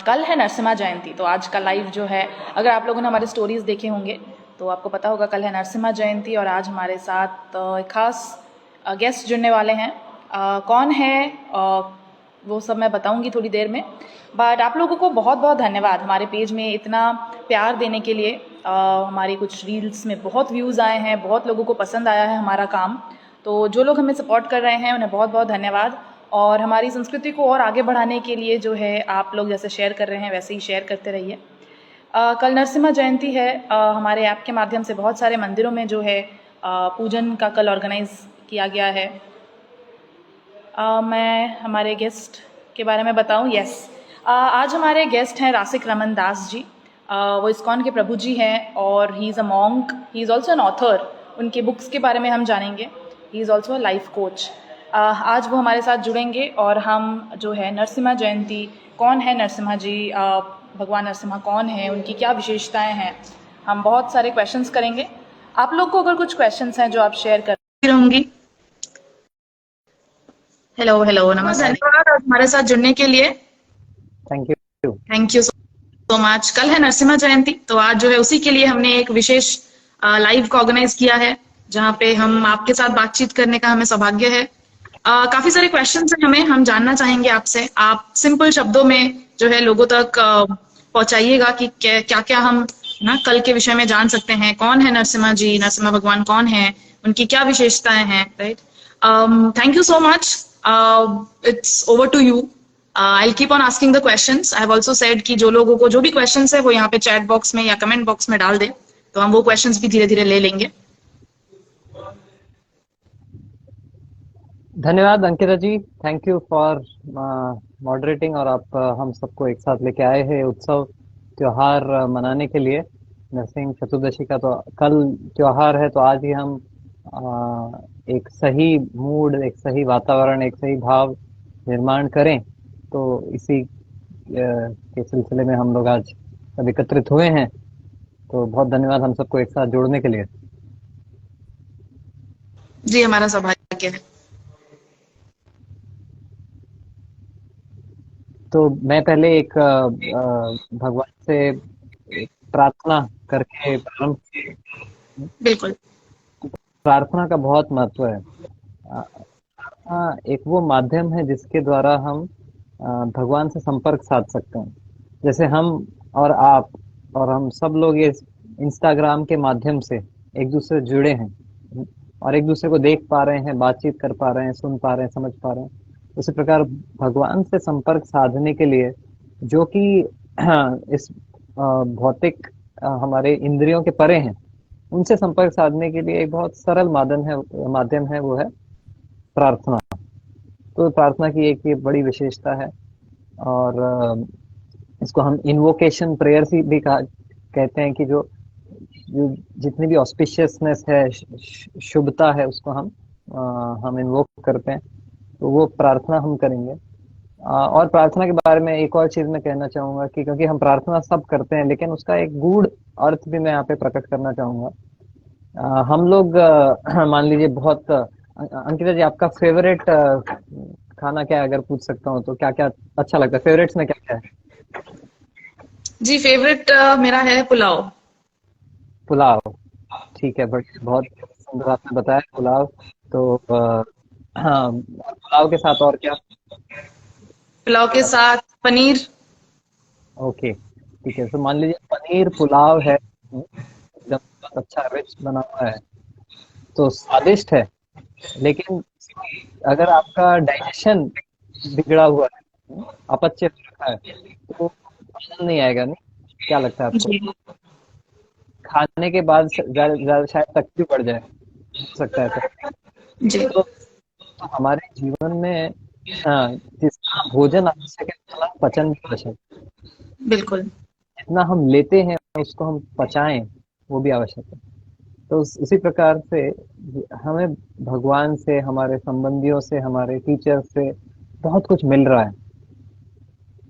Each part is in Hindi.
कल है नरसिम्हा जयंती, तो आज का लाइव जो है, अगर आप लोगों ने हमारे स्टोरीज देखे होंगे तो आपको पता होगा कल है नरसिम्हा जयंती और आज हमारे साथ एक खास गेस्ट जुड़ने वाले हैं। कौन है वो सब मैं बताऊंगी थोड़ी देर में। बट आप लोगों को बहुत बहुत धन्यवाद हमारे पेज में इतना प्यार देने के लिए। हमारी कुछ रील्स में बहुत व्यूज़ आए हैं, बहुत लोगों को पसंद आया है हमारा काम। तो जो लोग हमें सपोर्ट कर रहे हैं उन्हें बहुत बहुत धन्यवाद। और हमारी संस्कृति को और आगे बढ़ाने के लिए जो है आप लोग जैसे शेयर कर रहे हैं वैसे ही शेयर करते रहिए। कल नरसिम्हा जयंती है। हमारे ऐप के माध्यम से बहुत सारे मंदिरों में जो है पूजन का कल ऑर्गेनाइज किया गया है। मैं हमारे गेस्ट के बारे में बताऊं। यस, आज हमारे गेस्ट हैं रासिक रमन दास जी। वो इस्कॉन के प्रभु जी हैं और he is a monk, he is also an author. उनके बुक्स के बारे में हम जानेंगे। He is also a life coach. आज वो हमारे साथ जुड़ेंगे और हम जो है नरसिम्हा जयंती, कौन है नरसिम्हा जी, भगवान नरसिम्हा कौन है, उनकी क्या विशेषताएं हैं, हम बहुत सारे क्वेश्चंस करेंगे। आप लोग को अगर कुछ क्वेश्चंस हैं जो आप शेयर कर रहूँगी। हेलो हेलो, नमस्ते, धन्यवाद हमारे साथ जुड़ने के लिए। Thank you so much. कल है नरसिम्हा जयंती, तो आज जो है उसी के लिए हमने एक विशेष लाइव को ऑर्गेनाइज किया है जहाँ पे हम आपके साथ बातचीत करने का हमें सौभाग्य है। काफी सारे क्वेश्चंस हैं हम जानना चाहेंगे आपसे। आप सिंपल शब्दों में जो है लोगों तक पहुंचाइएगा कि क्या क्या हम ना कल के विषय में जान सकते हैं। कौन है नरसिम्हा जी, नरसिम्हा भगवान कौन है, उनकी क्या विशेषताएं हैं, right. Thank you so much. It's over to you. I'll keep on asking the questions. I have also said कि जो लोगों को जो भी questions है वो यहाँ पे चैट बॉक्स में या कमेंट बॉक्स में डाल दे, तो हम वो questions भी धीरे धीरे ले लेंगे। धन्यवाद अंकिता जी, थैंक यू फॉर मॉडरेटिंग। और आप हम सबको एक साथ लेके आए हैं उत्सव त्योहार मनाने के लिए। नरसिंह चतुर्दशी का तो कल त्योहार है, तो आज ही हम एक सही मूड, एक सही वातावरण, एक सही भाव निर्माण करें। तो इसी के सिलसिले में हम लोग आज सब एकत्रित हुए हैं। तो बहुत धन्यवाद हम सबको एक साथ जोड़ने के लिए। जी, हमारा सौभाग्य है। तो मैं पहले एक भगवान से एक प्रार्थना करके प्रारंभ। बिल्कुल। प्रार्थना का बहुत महत्व है। एक वो माध्यम है जिसके द्वारा हम भगवान से संपर्क साध सकते हैं। जैसे हम और आप और हम सब लोग ये इंस्टाग्राम के माध्यम से एक दूसरे से जुड़े हैं और एक दूसरे को देख पा रहे हैं, बातचीत कर पा रहे हैं, सुन पा रहे हैं, समझ पा रहे हैं। उसी प्रकार भगवान से संपर्क साधने के लिए, जो कि इस भौतिक हमारे इंद्रियों के परे हैं, उनसे संपर्क साधने के लिए एक बहुत सरल माध्यम है, वो है प्रार्थना। तो प्रार्थना की एक ये बड़ी विशेषता है। और इसको हम इन्वोकेशन प्रेयर्स भी कहते हैं कि जो जितनी भी ऑस्पिशियसनेस है, शुभता है, उसको हम इन्वोक करते हैं। तो वो प्रार्थना हम करेंगे। और प्रार्थना के बारे में एक और चीज मैं कहना चाहूंगा कि क्योंकि हम प्रार्थना सब करते हैं, लेकिन उसका एक गूढ़ अर्थ भी मैं यहाँ पे प्रकट करना चाहूंगा। हम लोग मान लीजिए बहुत अंकिता जी, आपका फेवरेट खाना क्या है, अगर पूछ सकता हूँ तो क्या क्या अच्छा लगता है? फेवरेट्स में क्या क्या है? जी, फेवरेट मेरा है पुलाव। पुलाव, ठीक है। बट बहुत सुंदर आपने बताया पुलाव। तो हाँ, पुलाव के साथ और क्या? पुलाव के साथ पनीर। ओके, ठीक है। तो मान लीजिए पनीर पुलाव है, एकदम अच्छा रिच बना हुआ है, तो स्वादिष्ट है। लेकिन अगर आपका डाइजेशन बिगड़ा हुआ है, अपच हो रखा है, तो आनंद नहीं आएगा। नहीं, क्या लगता है आपको? जी खाने के बाद ज्यादा शायद तकलीफ बढ़ जाए, हो सकता है ऐसा। जी। तो हमारे जीवन में जितना भोजन आवश्यक है, उतना पचन भी आवश्यक है। बिल्कुल। जितना हम लेते हैं उसको हम पचाएं, वो भी आवश्यक है। तो उसी प्रकार से हमें भगवान से, हमारे संबंधियों से, हमारे टीचर से बहुत कुछ मिल रहा है।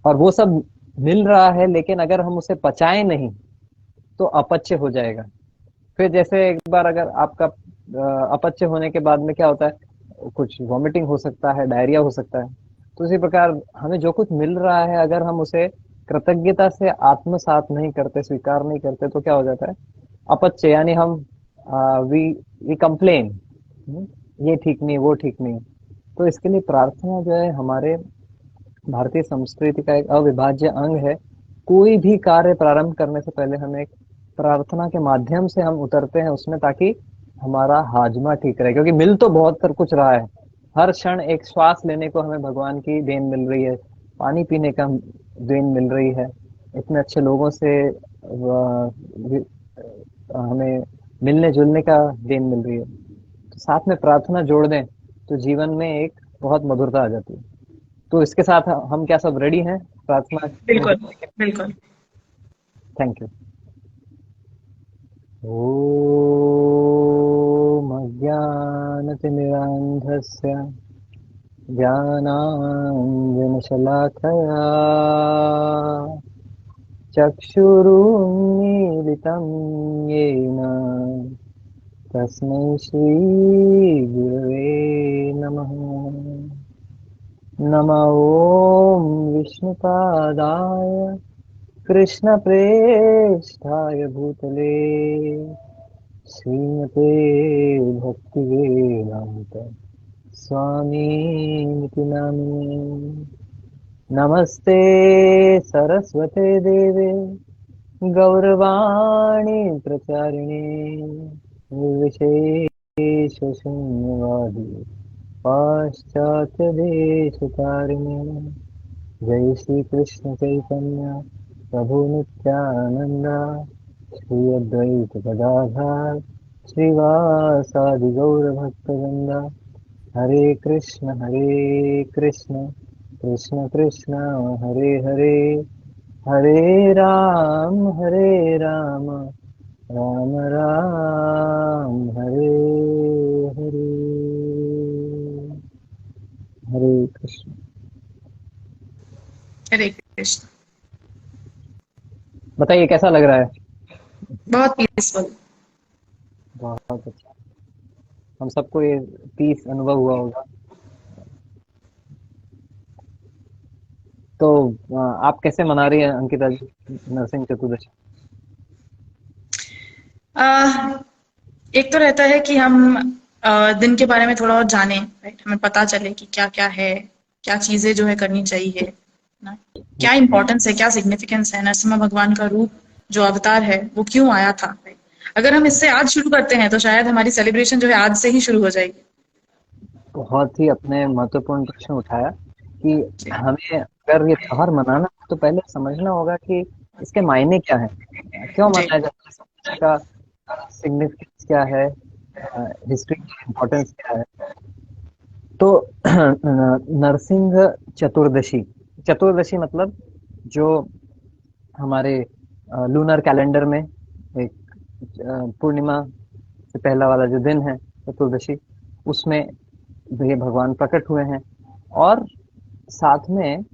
और वो सब मिल रहा है, लेकिन अगर हम उसे पचाएं नहीं तो अपच्य हो जाएगा। फिर जैसे एक बार अगर आपका अपच्य होने के बाद में क्या होता है, कुछ वॉमिटिंग हो सकता है, डायरिया हो सकता है। तो इसी प्रकार हमें जो कुछ मिल रहा है, अगर हम उसे कृतज्ञता से आत्मसात नहीं करते, स्वीकार नहीं करते, तो क्या हो जाता है, अपच्य, यानी हम वी वी कंप्लेन, ये ठीक नहीं, वो ठीक नहीं। तो इसके लिए प्रार्थना जो है हमारे भारतीय संस्कृति का एक अविभाज्य अंग है। कोई भी कार्य प्रारंभ करने से पहले हम एक प्रार्थना के माध्यम से हम उतरते हैं उसमें, ताकि हमारा हाजमा ठीक रहे, क्योंकि मिल तो बहुत कर कुछ रहा है। हर क्षण एक श्वास लेने को हमें भगवान की देन मिल रही है, पानी पीने का देन मिल रही है, इतने अच्छे लोगों से हमें मिलने जुलने का देन मिल रही है। तो साथ में प्रार्थना जोड़ दें तो जीवन में एक बहुत मधुरता आ जाती है। तो इसके साथ हम क्या सब रेडी हैं प्रार्थना में बिल्कुल, जुड़ने के? बिल्कुल। Thank you. ॐ अज्ञानतिमिरान्धस्य ज्ञानाञ्जनशलाकया चक्षुरुन्मीलितं येन तस्मै श्रीगुरवे नमः। नम ॐ विष्णुपादाय कृष्णप्रेष्ठाय भूतले श्रीमते भक्तिवेदान्त स्वामीति नामिने। नमस्ते सरस्वते देवे गौरवाणी प्रचारिणे निर्विशेषशून्यवादी पाश्चात्यदेशतारिणे। जय श्री कृष्ण चैतन्य प्रभु नित्यानंद श्री अद्वैत गदाधर श्रीवासादि गौर भक्तवृंद। हरे कृष्ण कृष्ण कृष्ण हरे हरे, हरे राम राम राम हरे हरे। हरे कृष्ण। हरे कृष्ण। बताइए कैसा लग रहा है? बहुत पीसफुल। बहुत अच्छा। हम सबको ये पीस अनुभव हुआ होगा। तो आप कैसे मना रही हैं अंकिता जी नरसिंह चतुर्दशी? अह, एक तो रहता है कि हम दिन के बारे में थोड़ा और जानें, राइट, हमें पता चले कि क्या क्या है, क्या चीजें जो है करनी चाहिए ना, क्या इम्पोर्टेंस है, क्या सिग्निफिकेंस है, नरसिम्हा भगवान का रूप जो अवतार है वो क्यों आया था, right? अगर हम इससे आज शुरू करते हैं तो शायद हमारी सेलिब्रेशन जो है आज से ही शुरू हो जाएगी। बहुत ही अपने महत्वपूर्ण प्रश्न उठाया कि जी, हमें अगर ये त्योहार मनाना है तो पहले समझना होगा कि इसके मायने क्या है, क्यों जी, मनाया जाता है, इसका सिग्निफिकेंस क्या है, हिस्ट्री की इम्पोर्टेंस क्या है। तो नरसिंह चतुर्दशी, चतुर्दशी मतलब जो हमारे लूनर कैलेंडर में एक पूर्णिमा से पहला वाला जो दिन है चतुर्दशी, उसमें ये भगवान प्रकट हुए हैं। और साथ में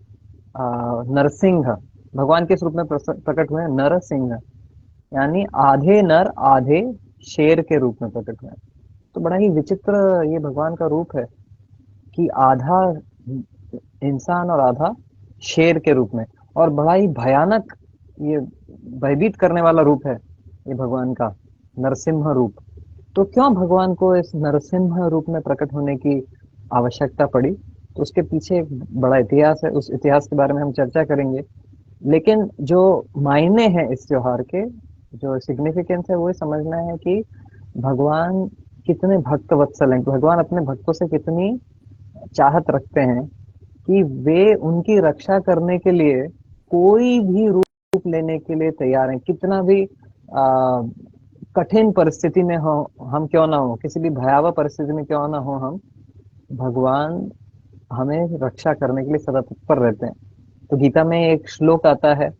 नरसिंह, भगवान किस रूप में प्रकट हुए हैं? नरसिंह, यानी आधे नर आधे शेर के रूप में प्रकट हुए हैं। तो बड़ा ही विचित्र ये भगवान का रूप है कि आधा इंसान और आधा शेर के रूप में, और बड़ा ही भयानक, ये भयभीत करने वाला रूप है ये भगवान का नरसिंह रूप। तो क्यों भगवान को इस नरसिंह रूप में प्रकट होने की आवश्यकता पड़ी? तो उसके पीछे एक बड़ा इतिहास है, उस इतिहास के बारे में हम चर्चा करेंगे। लेकिन जो मायने हैं इस त्योहार के, जो सिग्निफिकेंस है, वो ये समझना है कि भगवान कितने भक्त वत्सल हैं, भगवान अपने भक्तों से कितनी चाहत रखते हैं कि वे उनकी रक्षा करने के लिए कोई भी रूप लेने के लिए तैयार हैं। कितना भी कठिन परिस्थिति में हो हम क्यों ना हो, किसी भी भयावह परिस्थिति में क्यों ना हो, हम भगवान हमें रक्षा करने के लिए सदा तत्पर रहते हैं। तो गीता में एक श्लोक आता है,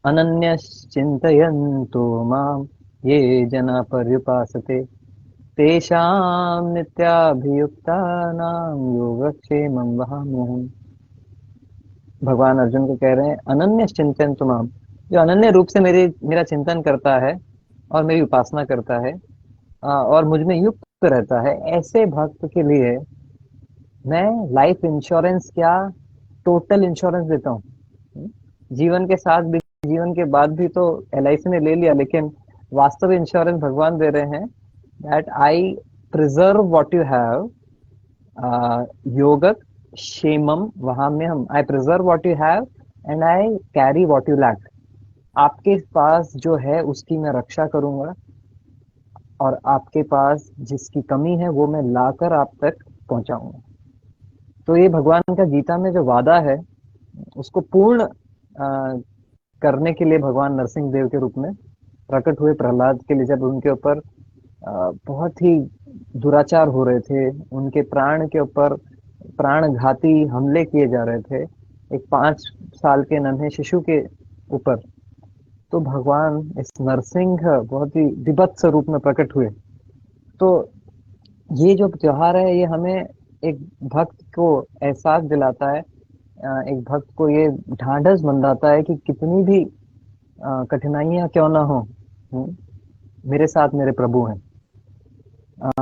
अनन्यश्चिन्तयन्तो माम ये जना पर्युपासते तेषां नित्याभियुक्तानां योगक्षेमं वहाम्यहम्। भगवान अर्जुन को कह रहे हैं, अनन्य चिंतन तुमाम, जो अनन्य रूप से मेरा चिंतन करता है और मेरी उपासना करता है और मुझ में युक्त रहता है, ऐसे भक्त के लिए मैं लाइफ इंश्योरेंस क्या, टोटल इंश्योरेंस देता हूँ। जीवन के साथ भी, जीवन के बाद भी तो एलआईसी ने ले लिया, लेकिन वास्तव इंश्योरेंस भगवान दे रहे हैं that I preserve what you have, योगक क्षेमम, वहां में हम I preserve what you have and I carry what you lack. आपके पास जो है उसकी मैं रक्षा करूंगा, और आपके पास जिसकी कमी है वो मैं लाकर आप तक पहुंचाऊंगा। तो ये भगवान का गीता में जो वादा है उसको पूर्ण करने के लिए भगवान नरसिंह देव के रूप में प्रकट हुए प्रहलाद के लिए, जब उनके ऊपर बहुत ही दुराचार हो रहे थे, उनके प्राण के ऊपर प्राणघाती हमले किए जा रहे थे एक 5 साल के नन्हे शिशु के ऊपर। तो भगवान इस नरसिंह बहुत ही विभत्स रूप में प्रकट हुए। तो ये जो त्योहार है ये हमें एक भक्त को एहसास दिलाता है, एक भक्त को ये ढांढस बंधाता है कि कितनी भी कठिनाइयां क्यों ना हो, मेरे साथ मेरे प्रभु हैं। अ,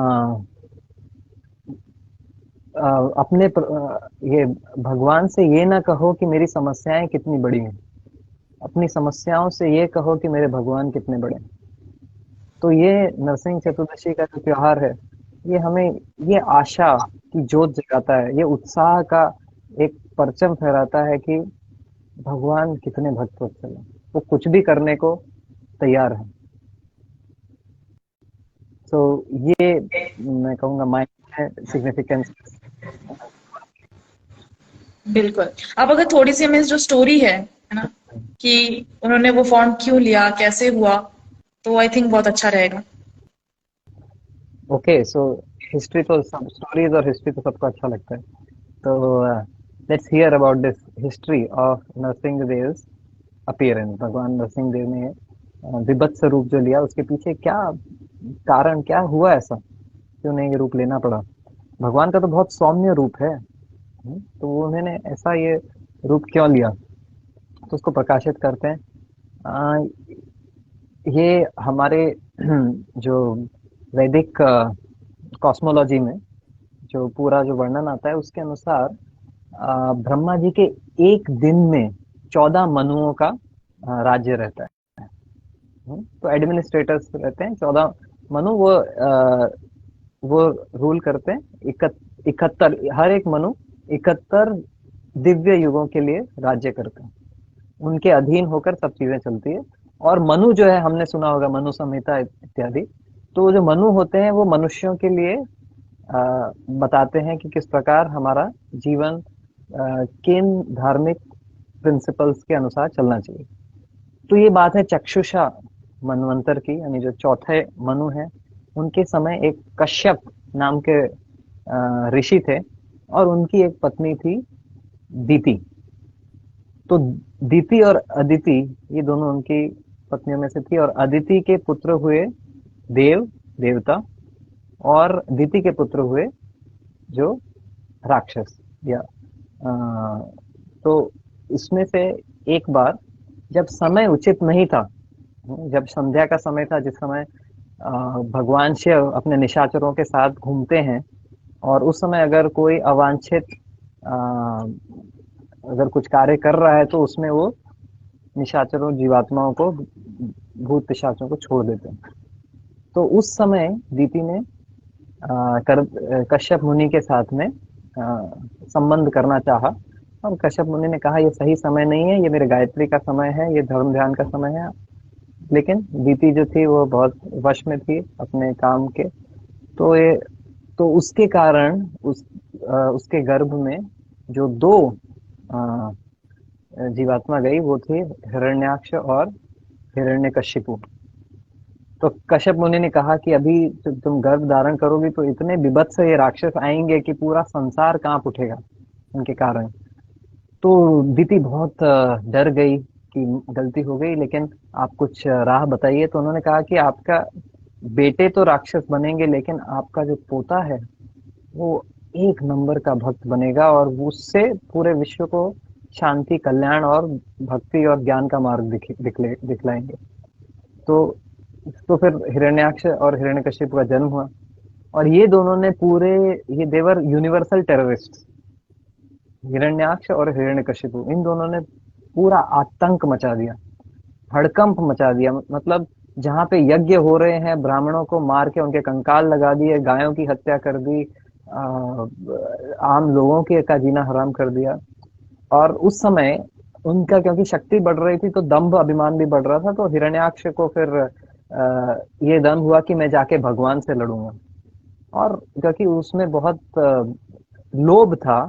ये भगवान से ये ना कहो कि मेरी समस्याएं कितनी बड़ी हैं, अपनी समस्याओं से ये कहो कि मेरे भगवान कितने बड़े हैं। तो ये नरसिंह चतुर्दशी का जो त्योहार है ये हमें ये आशा की जोत जगाता है, ये उत्साह का एक परचम फहराता है कि भगवान कितने भक्त वत्सल हैं, वो कुछ भी करने को तैयार है। तो ये मैं कहूँगा माइंड सिग्निफिकेंस। बिल्कुल। अब अगर थोड़ी सी हमें जो स्टोरी है ना, कि उन्होंने वो फॉर्म क्यों लिया, कैसे हुआ, तो आई थिंक बहुत अच्छा रहेगा। ओके, सो हिस्ट्री तो सब, स्टोरीज और हिस्ट्री तो सबको अच्छा लगता है। तो let's hear about this history of Narasimha Dev appearance. भगवान नरसिंह देव ने विभत्स रूप जो लिया उसके पीछे क्या कारण, क्या हुआ ऐसा, क्यों नहीं ये रूप लेना पड़ा। भगवान का तो बहुत सौम्य रूप है, तो उन्होंने ऐसा ये रूप क्यों लिया, तो उसको प्रकाशित करते हैं। अ, ये हमारे जो वैदिक कॉस्मोलॉजी में जो पूरा जो वर्णन आता है उसके अनुसार ब्रह्मा जी के एक दिन में 14 मनुओं का राज्य रहता है। तो एडमिनिस्ट्रेटर्स रहते हैं 14 मनु, वो रूल करते हैं 71, हर एक मनु 71 दिव्य युगों के लिए राज्य करते हैं, उनके अधीन होकर सब चीजें चलती है। और मनु जो है, हमने सुना होगा मनु संहिता इत्यादि, तो जो मनु होते हैं वो मनुष्यों के लिए बताते हैं कि किस प्रकार हमारा जीवन किन धार्मिक प्रिंसिपल्स के अनुसार चलना चाहिए। तो ये बात है चक्षुषा मनवंतर की, यानी जो चौथे मनु है उनके समय एक कश्यप नाम के ऋषि थे, और उनकी एक पत्नी थी दीति। तो दीति और अदिति ये दोनों उनकी पत्नियों में से थी, और अदिति के पुत्र हुए देव, देवता, और दीति के पुत्र हुए जो राक्षस या तो इसमें से एक बार जब समय उचित नहीं था, जब संध्या का समय था, जिस समय भगवान शिव अपने निशाचरों के साथ घूमते हैं, और उस समय अगर कोई अवांछित अगर कुछ कार्य कर रहा है तो उसमें वो निशाचरों, जीवात्माओं को, भूत पिशाचों को छोड़ देते हैं। तो उस समय दीति ने कश्यप मुनि के साथ में संबंध करना चाहा, और कश्यप मुनि ने कहा ये सही समय नहीं है, ये मेरे गायत्री का समय है, ये धर्म ध्यान का समय है। लेकिन दीति जो थी वो बहुत वश में थी अपने काम के, तो ये तो उसके कारण उसके गर्भ में जो 2 जीवात्मा गई वो थी हिरण्याक्ष और हिरण्यकशिपु। तो कश्यप मुनि ने कहा कि अभी तुम गर्भ धारण करोगी तो इतने विभत्स ये राक्षस आएंगे कि पूरा संसार कांप उठेगा उनके कारण। तो दीति बहुत डर गई कि गलती हो गई, लेकिन आप कुछ राह बताइए। तो उन्होंने कहा कि आपका बेटे तो राक्षस बनेंगे, लेकिन आपका जो पोता है वो एक नंबर का भक्त बनेगा, और उससे पूरे विश्व को शांति, कल्याण और भक्ति और ज्ञान का मार्ग दिखलाएंगे। तो फिर हिरण्याक्ष और हिरण्यकशिप का जन्म हुआ, और ये दोनों ने पूरे, ये देवर यूनिवर्सल टेररिस्ट, हिरण्याक्ष और हिरण्यकशिपु, इन दोनों ने पूरा आतंक मचा दिया, हड़कंप मचा दिया। मतलब जहाँ पे यज्ञ हो रहे हैं, ब्राह्मणों को मार के उनके कंकाल लगा दिए, गायों की हत्या कर दी, आम लोगों के का जीना हराम कर दिया। और उस समय उनका क्योंकि शक्ति बढ़ रही थी तो दंभ अभिमान भी बढ़ रहा था, तो हिरण्याक्ष को फिर ये दम हुआ कि मैं जाके भगवान से लड़ूंगा। और क्योंकि उसमें बहुत लोभ था,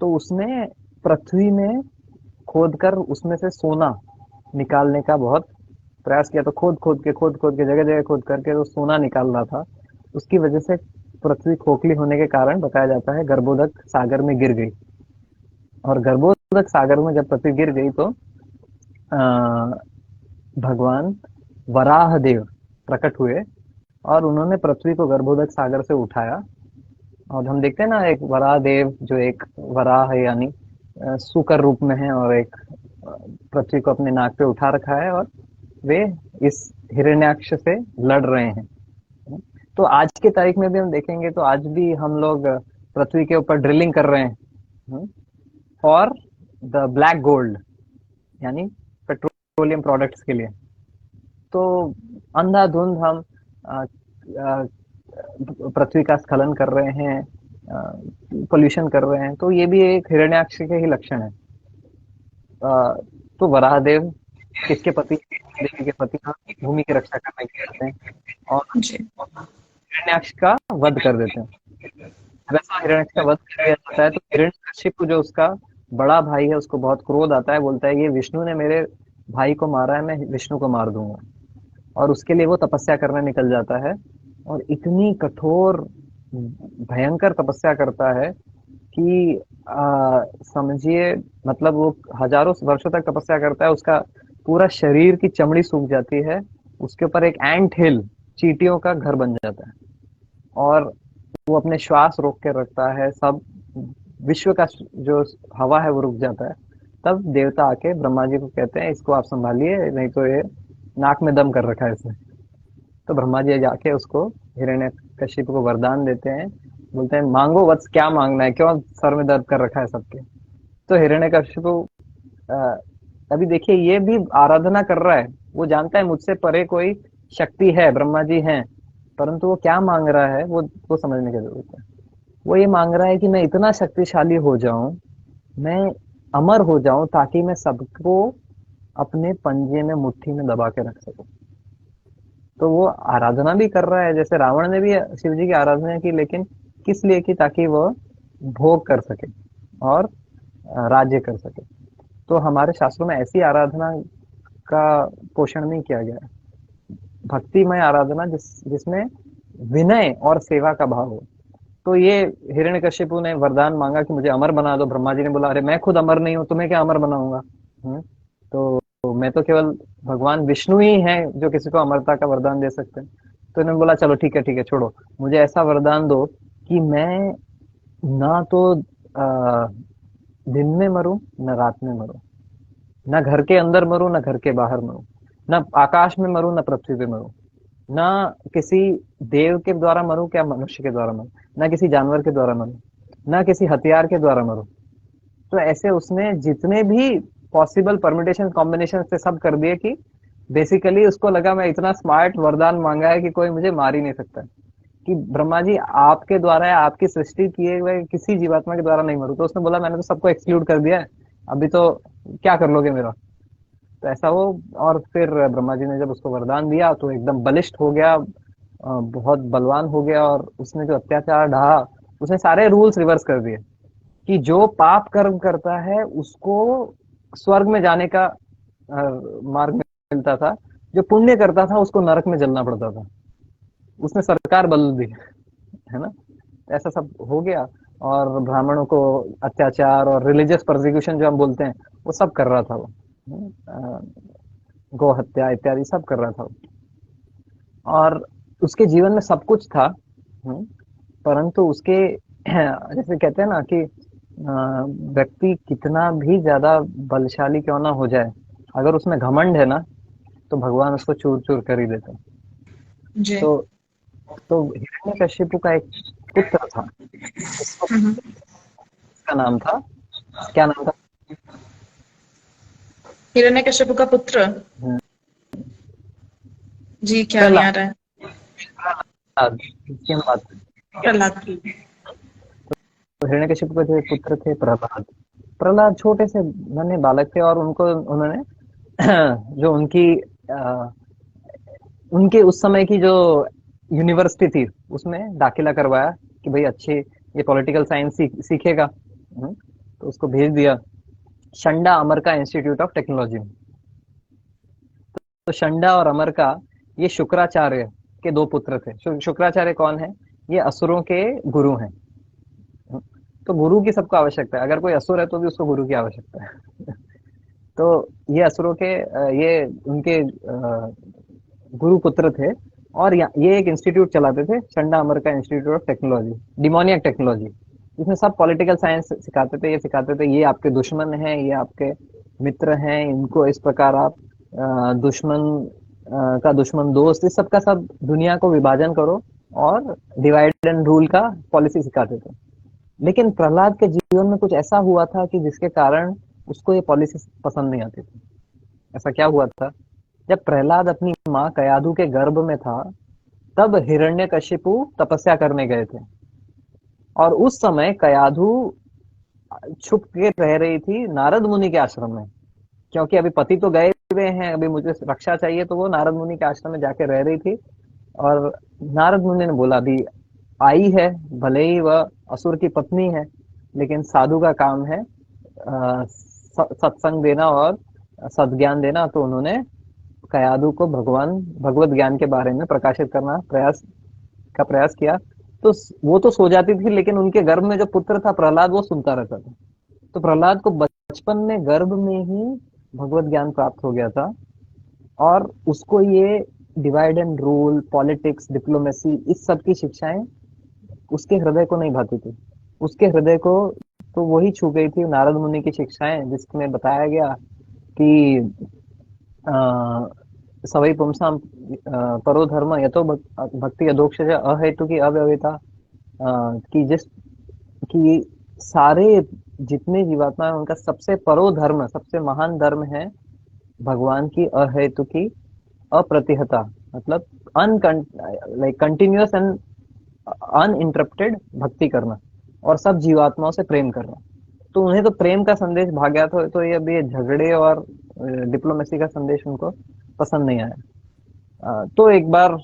तो उसने पृथ्वी में खोद कर उसमें से सोना निकालने का बहुत प्रयास किया। तो खोद खोद के जगह जगह खोद करके तो सोना निकाल रहा था। उसकी वजह से पृथ्वी खोखली होने के कारण बताया जाता है गर्भोदक सागर में गिर गई। और गर्भोदक सागर में जब पृथ्वी गिर गई तो भगवान वराह देव प्रकट हुए और उन्होंने पृथ्वी को गर्भोदक सागर से उठाया। और हम देखते हैं ना, एक वराह देव जो एक वराह है, यानी सूकर रूप में है, और एक पृथ्वी को अपने नाक पे उठा रखा है, और वे इस हिरण्याक्ष से लड़ रहे हैं। तो आज की तारीख में भी हम देखेंगे तो आज भी हम लोग पृथ्वी के ऊपर ड्रिलिंग कर रहे हैं फॉर द ब्लैक गोल्ड, यानी पेट्रोलियम प्रोडक्ट्स के लिए। तो अंधाधुंध हम पृथ्वी का स्खलन कर रहे हैं, पोल्यूशन कर रहे हैं। तो ये भी एक हिरण्याक्ष के ही लक्षण है। तो वराहदेव किसके पति? देवी के पति, हाँ, भूमि की रक्षा करने के लिए आते हैं और जी हिरण्याक्ष का वध कर देते हैं। वैसा हिरण्याक्ष का वध कर दिया जाता है तो हिरण्यकशिपु जो उसका बड़ा भाई है, उसको बहुत क्रोध आता है। बोलता है ये विष्णु ने मेरे भाई को मारा है, मैं विष्णु को मार दूंगा। और उसके लिए वो तपस्या करने निकल जाता है और इतनी कठोर भयंकर तपस्या करता है कि समझिए, मतलब वो हजारों वर्षों तक तपस्या करता है, उसका पूरा शरीर की चमड़ी सूख जाती है, उसके ऊपर एक एंट हिल, चींटियों का घर बन जाता है, और वो अपने श्वास रोक के रखता है, सब विश्व का जो हवा है वो रुक जाता है। तब देवता आके ब्रह्मा जी को कहते हैं इसको आप संभालिए, नहीं तो ये नाक में दम कर रखा है इसने। तो ब्रह्मा जी जाके उसको हिरण्यकशिप को वरदान देते हैं, बोलते हैं मांगो वत्स, क्या मांगना है, क्यों सर में दर्द कर रखा है सबके। तो हिरण्यकशिप अभी देखिए ये भी आराधना कर रहा है, वो जानता है मुझसे परे कोई शक्ति है, ब्रह्मा जी हैं, परंतु वो क्या मांग रहा है वो समझने की जरूरत है। वो ये मांग रहा है कि मैं इतना शक्तिशाली हो जाऊं, मैं अमर हो जाऊं, ताकि मैं सबको अपने पंजे में मुट्ठी में दबा के रख सकूं। तो वो आराधना भी कर रहा है, जैसे रावण ने भी शिव जी की आराधना की, लेकिन किस लिए की? ताकि वह भोग कर सके और राज्य कर सके। तो हमारे शास्त्रों में ऐसी आराधना का पोषण नहीं किया गया है, भक्तिमय आराधना जिसमें विनय और सेवा का भाव हो। तो ये हिरण्यकशिपु ने वरदान मांगा कि मुझे अमर बना दो। ब्रह्मा जी ने बोला अरे मैं खुद अमर नहीं हूं, तुम्हें क्या अमर बनाऊंगा? तो मैं तो केवल भगवान विष्णु ही हैं जो किसी को अमरता का वरदान दे सकते हैं। तो इन्होंने बोला चलो ठीक है छोड़ो, मुझे ऐसा वरदान दो कि मैं ना तो दिन में मरूं न रात में मरूं, न घर के अंदर मरूं न घर के बाहर मरूं, न आकाश में मरूं न पृथ्वी पे मरूं, ना किसी देव के द्वारा मरूं क्या मनुष्य के द्वारा मरूं, ना किसी जानवर के द्वारा मरूं, ना किसी हथियार के द्वारा मरूं। तो ऐसे उसने जितने भी पॉसिबल परम्यूटेशन कॉम्बिनेशन से सब कर दिए कि बेसिकली उसको लगा मैं इतना स्मार्ट वरदान मांगा है कि कोई मुझे मार ही नहीं सकता, कि ब्रह्मा जी आपके द्वारा है, आपकी सृष्टि किए हुए किसी जीवात्मा के द्वारा नहीं मरूं। तो उसने बोला मैंने तो सबको एक्सक्लूड कर दिया है, अभी तो क्या कर लोगे मेरा? तो ऐसा वो, और फिर ब्रह्मा जी ने जब उसको वरदान दिया तो एकदम बलिष्ठ हो गया, बहुत बलवान हो गया, और उसने जो अत्याचार ढहा उसने सारे रूल्स रिवर्स कर दिए कि जो पाप कर्म करता है उसको स्वर्ग में जाने का मार्ग मिलता था, जो पुण्य करता था उसको नरक में जलना पड़ता था। उसने सरकार बदल दी, है ना? ऐसा सब हो गया, और ब्राह्मणों को अत्याचार और रिलीजियस प्रोसिक्यूशन जो हम बोलते हैं वो सब कर रहा था वो, गौ हत्या इत्यादि सब कर रहा था वो। और उसके जीवन में सब कुछ था, परंतु उसके जैसे कहते हैं ना कि व्यक्ति कितना भी ज्यादा बलशाली क्यों ना हो जाए, अगर उसमें घमंड है ना तो भगवान उसको चूर चूर कर ही देते हैं। जी तो तो हिरण्यकशिपु का एक पुत्र था, उसका नाम था, क्या नाम था? हिरण्यकश्यप का पुत्र। हम्म, जी ख्याल नहीं आ प्रहलाद। रहा है। प्रहलाद इसकी हम बात करें। प्रहलाद की। तो हिरण्यकशिपु के जो पुत्र थे प्रहलाद। प्रहलाद छोटे से नन्हे बालक थे और उनको उन्होंने जो उनके उस समय की जो यूनिवर्सिटी थी उसमें दाखिला करवाया कि भाई अच्छे ये पॉलिटिकल साइंस सीखेगा। तो उसको भेज दिया शंडा अमरका इंस्टीट्यूट ऑफ टेक्नोलॉजी में। तो शंडा और अमरका ये शुक्राचार्य के दो पुत्र थे। शुक्राचार्य कौन है? ये असुरों के गुरु हैं। तो गुरु की सबको आवश्यकता है, अगर कोई असुर है तो भी उसको गुरु की आवश्यकता है। तो ये असुरों के ये उनके गुरु पुत्र थे। और ये एक इंस्टीट्यूट चलाते थे, Shanda Amarka institute of technology, demoniac technology. इसमें सब पॉलिटिकल साइंस सिखाते थे। ये सिखाते थे ये आपके दुश्मन हैं, ये आपके मित्र हैं, इनको इस प्रकार आप दुश्मन का दुश्मन दोस्त, इस सब का सब दुनिया को विभाजन करो और डिवाइड एंड रूल का पॉलिसी सिखाते थे। लेकिन प्रहलाद के जीवन में कुछ ऐसा हुआ था कि जिसके कारण उसको ये पॉलिसी पसंद नहीं आती थी। ऐसा क्या हुआ था? जब प्रहलाद अपनी माँ कयाधु के गर्भ में था तब हिरण्यकशिपु तपस्या करने गए थे। और उस समय कयाधु छुप के रह रही थी नारद मुनि के आश्रम में, क्योंकि अभी पति तो गए हुए हैं, अभी मुझे रक्षा चाहिए, तो वो नारद मुनि के आश्रम में जाके रह रही थी। और नारद मुनि ने बोला अभी आई है, भले ही वह असुर की पत्नी है, लेकिन साधु का काम है सत्संग देना और सद्ज्ञान देना। तो उन्होंने कयादु को भगवत ज्ञान के बारे में प्रकाशित करना प्रयास किया। तो वो तो सो जाती थी, लेकिन उनके गर्भ में जो पुत्र था प्रहलाद वो सुनता रहता था। तो प्रहलाद को बचपन में गर्भ में ही भगवत ज्ञान प्राप्त हो गया था। और उसको ये divide and rule, politics, diplomacy, इस सब की शिक्षाएं उसके हृदय को नहीं भाती थी। उसके हृदय को तो वही छू गई थी नारद मुनि की शिक्षाएं, जिसमें बताया गया कि सवै पुंसाम परो धर्म यतो भक्ति अधोक्षज अहेतु की अव्यवहिता। कि जिस कि सारे जितने जीवात्मा है उनका सबसे परो धर्म, सबसे महान धर्म है भगवान की अहेतु की अप्रतिहता, मतलब कंटिन्यूअस एंड अनइंटरप्टेड भक्ति करना और सब जीवात्माओं से प्रेम करना। तो उन्हें तो प्रेम का संदेश भाग गया था, तो ये अभी ये झगड़े और डिप्लोमेसी का संदेश उनको पसंद नहीं आया। तो एक बार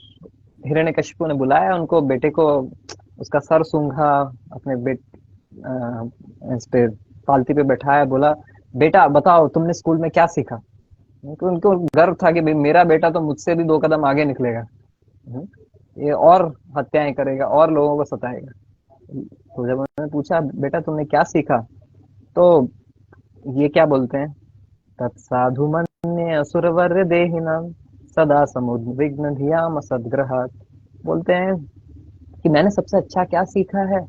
हिरण्यकशिपु ने बुलाया उनको, बेटे को, उसका सर सूंघा, अपने इस पे पालती पे बैठाया, बोला बेटा बताओ तुमने स्कूल में क्या सीखा। तो उनको गर्व था कि भाई मेरा बेटा तो मुझसे भी 2 कदम आगे निकलेगा। ये और हत्याएं करेगा और लोगों को सताएगा। तो जब उन्होंने पूछा बेटा तुमने क्या सीखा, तो ये क्या बोलते हैं, तत्साधु मन्ये असुरवर्य देहिनां सदा समुद्विग्न धियाम सद्ग्रहात्। बोलते हैं कि मैंने सबसे अच्छा क्या सीखा है,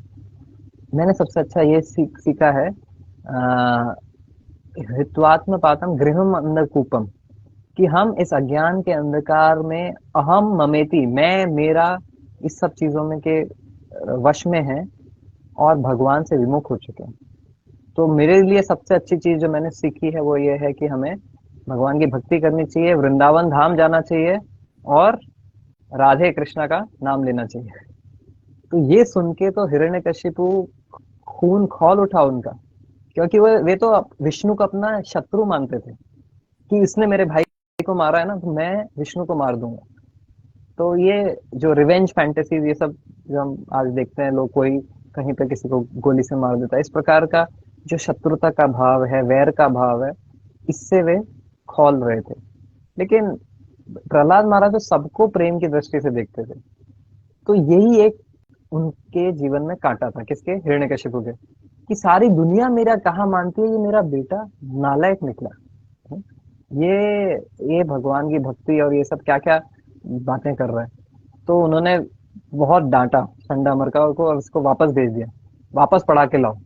मैंने सबसे अच्छा ये सीखा है हित्वात्म पातम गृहम अंधकूपम, कि हम इस अज्ञान के अंधकार में अहम ममेति, मैं मेरा इस सब चीजों में के वश में है और भगवान से विमुख हो चुके हैं। तो मेरे लिए सबसे अच्छी चीज जो मैंने सीखी है वो ये है कि हमें भगवान की भक्ति करनी चाहिए, वृंदावन धाम जाना चाहिए और राधे कृष्णा का नाम लेना चाहिए। तो ये सुन के तो हिरण्यकशिपु खून खौल उठा उनका, क्योंकि वे तो विष्णु को अपना शत्रु मानते थे कि इसने मेरे भाई को मारा है ना, तो मैं विष्णु को मार दूंगा। तो ये जो रिवेंज फैंटेसीज, ये सब जो हम आज देखते हैं, लोग कोई कहीं पे किसी को गोली से मार देता है, इस प्रकार का जो शत्रुता का भाव है, वैर का भाव है, इससे वे खौल रहे थे। लेकिन प्रहलाद महाराज तो सबको प्रेम की दृष्टि से देखते थे। तो यही एक उनके जीवन में कांटा था, किसके? हिरण्यकशिपु के, कि सारी दुनिया मेरा कहा मानती है, ये मेरा बेटा नालायक निकला। ये भगवान की भक्ति और ये सब क्या क्या बातें कर रहा है। तो उन्होंने बहुत डांटा ठंडा मरका को और उसको वापस भेज दिया, वापस पढ़ा के लाओ।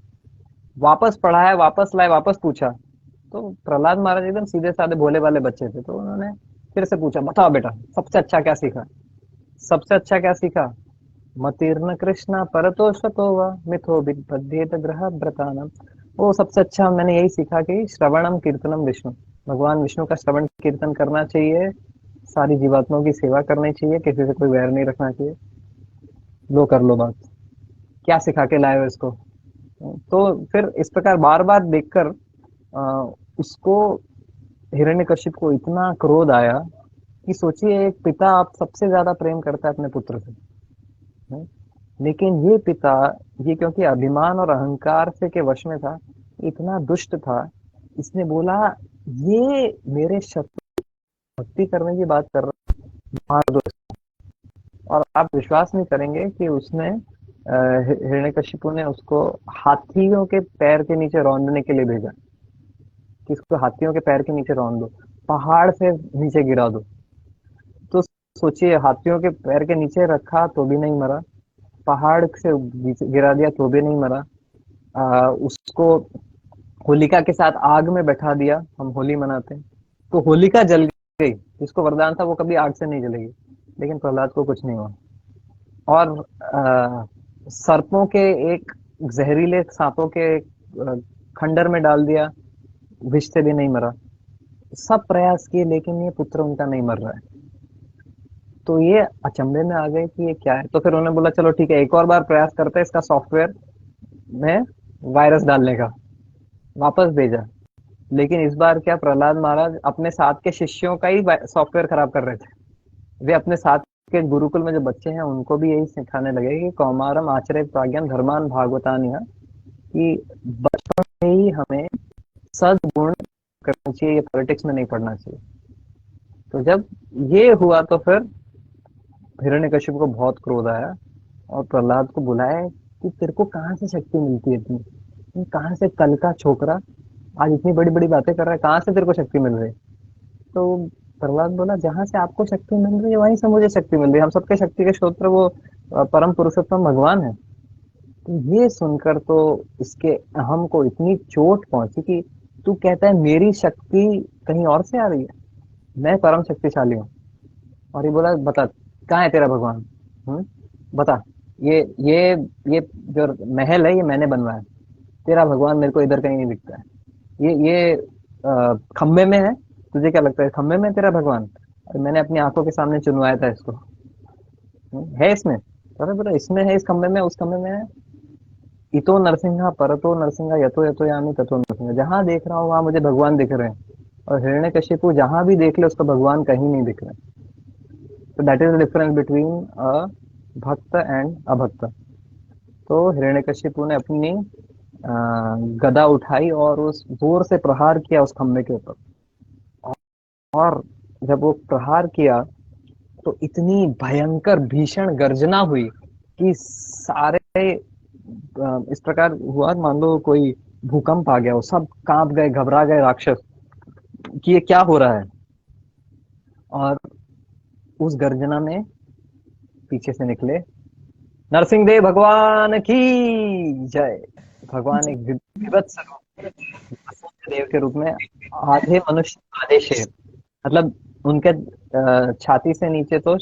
वापस पढ़ाया, वापस लाए, वापस पूछा। तो प्रहलाद महाराज एकदम सीधे साधे भोले वाले बच्चे थे, तो उन्होंने फिर से पूछा बताओ बेटा सबसे अच्छा क्या सीखा। सबसे अच्छा क्या सीखा? मतीर्ण कृष्णा परतो शतो वा मिथो बिद्येत ग्रह व्रतानम। वो सबसे अच्छा मैंने यही सीखा कि श्रवणम कीर्तनम विष्णु, भगवान विष्णु का श्रवण कीर्तन करना चाहिए, सारी जीवात्माओं की सेवा करनी चाहिए, किसी से कोई वैर नहीं रखना चाहिए। लो कर लो बात, क्या सिखा के लाए हो इसको। तो फिर इस प्रकार बार बार देखकर उसको, हिरण्यकशिप को इतना क्रोध आया कि सोचिए, एक पिता आप सबसे ज्यादा प्रेम करता है अपने पुत्र से, हम्म, लेकिन ये पिता, ये क्योंकि अभिमान और अहंकार से के वश में था, इतना दुष्ट था, इसने बोला ये मेरे शत्रु भक्ति करने की बात कर रहा है, मार दो इसको। और आप विश्वास नहीं करेंगे कि उसने हिरण्यकशिपु ने उसको हाथियों के पैर के नीचे रौंदने के लिए भेजा, कि इसको हाथियों के पैर के नीचे रौंद दो, पहाड़ से नीचे गिरा दो। तो सोचिए, हाथियों के पैर के नीचे रखा तो भी नहीं मरा, पहाड़ से गिरा दिया तो भी नहीं मरा, उसको होलिका के साथ आग में बैठा दिया, हम होली मनाते हैं, तो होलिका जल गई, जिसको वरदान था वो कभी आग से नहीं जलेगी, लेकिन प्रहलाद को कुछ नहीं हुआ। और सर्पों के एक, जहरीले सांपों के एक, खंडर में डाल दिया, विष से भी नहीं मरा। सब प्रयास किए लेकिन ये पुत्र उनका नहीं मर रहा है। तो ये अचंभे में आ गए कि ये क्या है। तो फिर उन्होंने बोला चलो ठीक है, एक और बार प्रयास करते हैं इसका सॉफ्टवेयर में वायरस डालने का। वापस भेजा, लेकिन इस बार क्या, प्रहलाद महाराज अपने साथ के शिष्यों का ही सॉफ्टवेयर खराब कर रहे थे। वे अपने साथ के गुरुकुल में जो बच्चे हैं उनको भी यही सिखाने लगे कि कौमारम आचरे प्राज्ञान धर्मान भागवतानिया, कि बचपन से ही हमें सद्गुण करना चाहिए, ये पॉलिटिक्स में नहीं पढ़ना चाहिए। तो जब ये हुआ तो फिर हिरण्यकशिपु को बहुत क्रोध आया और प्रहलाद को बुलाया कि तेरे को कहाँ से शक्ति मिलती है इतनी, तू कहाँ से, कल का छोकरा आज इतनी बड़ी बड़ी बातें कर रहा है, कहाँ से तेरे को शक्ति मिल रही है। तो प्रहलाद बोला जहां से आपको शक्ति मिल रही है वहीं से मुझे शक्ति मिल रही है, हम सबके शक्ति के स्रोत वो परम पुरुषोत्तम भगवान है। तो ये सुनकर तो इसके अहम को इतनी चोट पहुंची कि तू कहता है मेरी शक्ति कहीं और से आ रही है, मैं परम शक्तिशाली हूँ। और ये बोला बता कहाँ है तेरा भगवान, बता, ये ये ये जो महल है ये मैंने बनवाया, तेरा भगवान मेरे को इधर कहीं नहीं दिखता है। ये खम्बे में है, तुझे क्या लगता है खम्बे में है तेरा भगवान? और मैंने अपनी आंखों के सामने चुनवाया था इसको, है इसमें? अरे बोला इसमें है, इस खम्बे में, उस खम्बे में है। इतो नरसिंहा परतो नरसिंहा यतो यतो यामी ततो नरसिंहा, जहां देख रहा हूँ वहां मुझे भगवान दिख रहे हैं। और हिरण्यकशिपु जहां भी देख ले उसका भगवान कहीं नहीं दिख रहा है। तो that is the difference between a भक्त एंड अभक्त। तो हिरण्यकशिपु ने अपनी गदा उठाई और उस जोर से प्रहार किया उस खम्बे के ऊपर। और जब वो प्रहार किया तो इतनी भयंकर भीषण गर्जना हुई कि सारे इस प्रकार हुआ मान लो कोई भूकंप आ गया, वो सब कांप गए, घबरा गए राक्षस कि ये क्या हो रहा है। और उस गर्जना में पीछे से निकले नरसिंह देव भगवान की जय। भगवान एक विभत्स रूप, नरसिंह देव के रूप में, आधे मनुष्य आधे शेर, मतलब उनके छाती से नीचे तो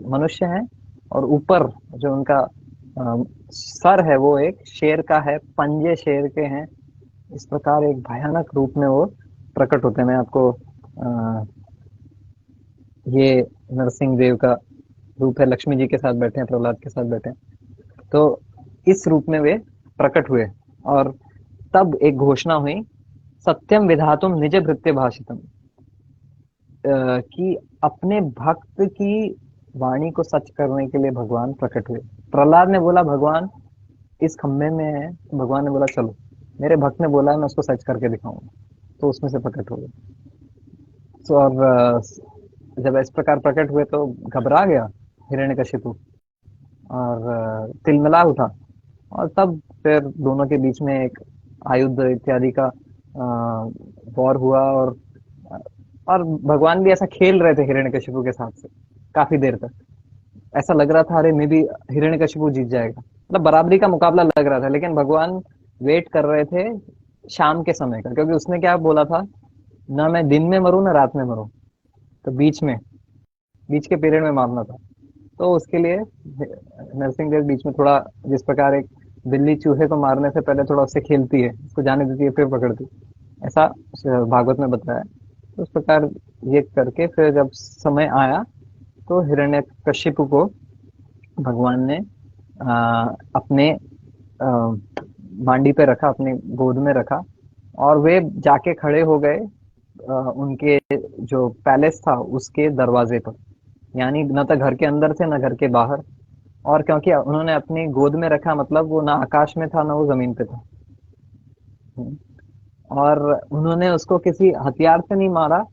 मनुष्य है और ऊपर जो उनका सर है वो एक शेर का है, पंजे शेर के हैं। इस प्रकार एक भयानक रूप में वो प्रकट होते हैं। मैं आपको ये नरसिंह देव का रूप है, लक्ष्मी जी के साथ बैठे हैं, प्रहलाद के साथ बैठे हैं। तो इस रूप में वे प्रकट हुए और तब एक घोषणा हुई, सत्यम विधातुम निज भृत्य भाषितम, कि अपने भक्त की वाणी को सच करने के लिए भगवान प्रकट हुए। प्रहलाद ने बोला भगवान इस खम्भे में है, भगवान ने बोला चलो, मेरे भक्त ने बोला है मैं उसको सच करके दिखाऊंगा, तो उसमें से प्रकट हो गए। तो और जब इस प्रकार प्रकट हुए तो घबरा गया हिरण्यकशिपु और तिलमिला उठा। और तब फिर दोनों के बीच में एक आयुध इत्यादि का वॉर हुआ। और भगवान भी ऐसा खेल रहे थे हिरण्यकशिपु के साथ से काफी देर तक। ऐसा लग रहा था अरे मे बी हिरण्यकशिपु जीत जाएगा, मतलब बराबरी का मुकाबला लग रहा था। लेकिन भगवान वेट कर रहे थे शाम के समय का, क्योंकि उसने क्या बोला था, ना मैं दिन में मरूं ना रात में मरूं, तो बीच के पीरियड में मारना था। तो उसके लिए नरसिंह देव बीच में थोड़ा, जिस प्रकार एक बिल्ली चूहे को मारने से पहले थोड़ा उससे खेलती है, उसको जाने देती है फिर पकड़ती, ऐसा भागवत में बताया। तो उस प्रकार ये करके फिर जब समय आया तो हिरण्यकशिपु को भगवान ने अपने मांडी पे रखा, अपने गोद में रखा, और वे जाके खड़े हो गए उनके जो पैलेस था उसके दरवाजे पर। यानी न तो घर के अंदर थे न घर के बाहर, और क्योंकि उन्होंने अपनी गोद में रखा मतलब वो ना आकाश में था ना वो जमीन पे था। और उन्होंने उसको किसी हथियार से नहीं मारा,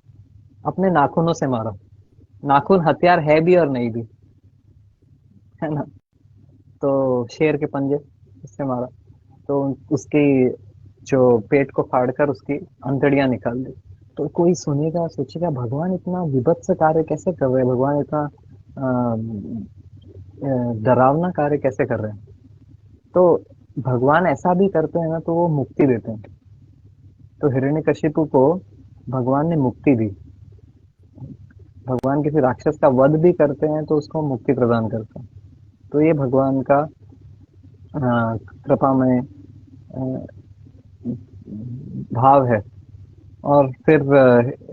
अपने नाखूनों से मारा। नाखून हथियार है भी और नहीं भी, है ना। तो शेर के पंजे, इससे मारा। तो उसकी जो पेट को फाड़कर उसकी अंतड़ियां निकाल दी। तो कोई सुनेगा, सोचेगा भगवान इतना विभत्स कार्य कैसे कर रहे हैं, भगवान इतना डरावना कार्य कैसे कर रहे हैं। तो भगवान ऐसा भी करते हैं ना तो वो मुक्ति देते हैं। तो हिरण्यकशिपु को भगवान ने मुक्ति दी। भगवान किसी राक्षस का वध भी करते हैं तो उसको मुक्ति प्रदान करते हैं। तो ये भगवान का कृपामय भाव है। और फिर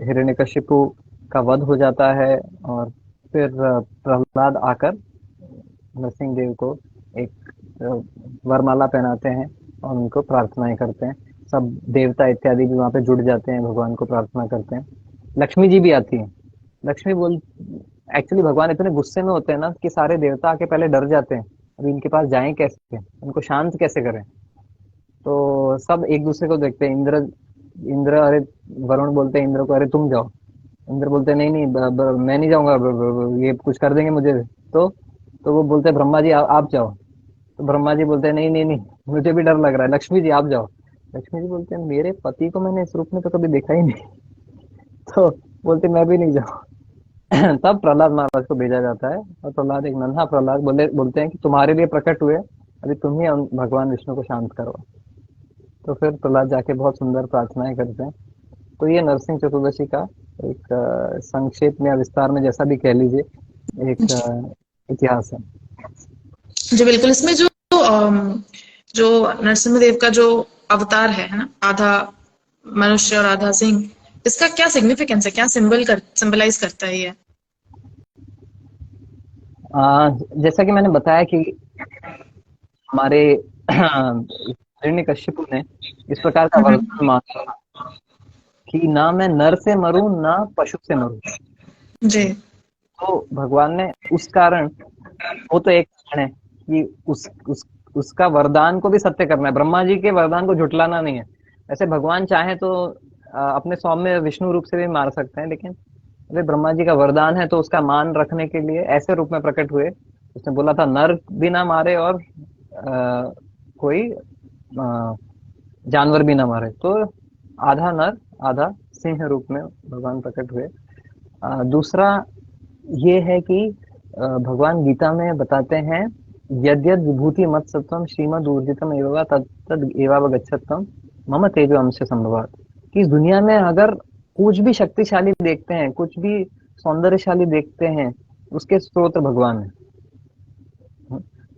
हिरण्यकशिपु का वध हो जाता है, और फिर प्रहलाद आकर नरसिंह देव को एक वरमाला पहनाते हैं और उनको प्रार्थनाएं करते हैं। सब देवता इत्यादि भी वहां पे जुड़ जाते हैं, भगवान को प्रार्थना करते हैं। लक्ष्मी जी भी आती हैं। लक्ष्मी बोल एक्चुअली भगवान इतने गुस्से में होते हैं ना कि सारे देवता आके पहले डर जाते हैं, अभी इनके पास जाएं कैसे, इनको शांत कैसे करें। तो सब एक दूसरे को देखते हैं। इंद्र अरे वरुण बोलते हैं इंद्र को, अरे तुम जाओ। इंद्र बोलते हैं नहीं नहीं मैं नहीं जाऊंगा, ये कुछ कर देंगे मुझे। तो वो बोलते हैं ब्रह्मा जी आप जाओ। तो ब्रह्मा जी बोलते हैं नहीं नहीं नहीं, मुझे भी डर लग रहा है, लक्ष्मी जी आप जाओ। लक्ष्मी जी बोलते हैं मेरे पति को मैंने इस रूप में तो कभी देखा ही नहीं। तो बोलते मैं भी नहीं जाऊँ। तब प्रहलाद महाराज को भेजा जाता है, और प्रहलाद एक नन्हा प्रहलाद बोलते हैं कि तुम्हारे लिए प्रकट हुए, अभी तुम ही भगवान विष्णु को शांत करो। तो फिर प्रहलाद जाके बहुत सुंदर प्रार्थनाएं करते हैं। तो ये नरसिंह चतुर्दशी का एक संक्षेप में या विस्तार में जैसा भी कह लीजिए एक इतिहास है। जी बिल्कुल। इसमें जो जो नरसिम्हा देव का जो अवतार है ना, आधा मनुष्य और आधा सिंह, इसका क्या सिग्निफिकेंस है, क्या सिंबलाइज करता है ये? जैसा कि मैंने बताया कि हमारे हिरण्यकशिपु ने इस प्रकार का वरदान मांगा कि ना मैं नर से मरूं ना पशु से मरूं। जी। तो भगवान ने उस कारण, वो तो एक कारण है कि उसका वरदान को भी सत्य करना है। ब्रह्मा जी के वरदान को झुटलाना नहीं है। ऐसे भगवान चाहे तो अपने सौम्य विष्णु रूप से भी मार सकते हैं, लेकिन अरे ब्रह्मा जी का वरदान है तो उसका मान रखने के लिए ऐसे रूप में प्रकट हुए। उसने बोला था नर भी ना मारे और कोई जानवर भी ना मारे। तो आधा नर आधा सिंह रूप में भगवान प्रकट हुए। दूसरा ये है कि भगवान गीता में बताते हैं यद्यद विभूति मत सत्वम श्रीमद ऊर्जितम एवं तत्तद एवावगच्छतम मम तेजो अंश संभवात। कि इस दुनिया में अगर कुछ भी शक्तिशाली देखते हैं, कुछ भी सौंदर्यशाली देखते हैं, उसके स्रोत भगवान है।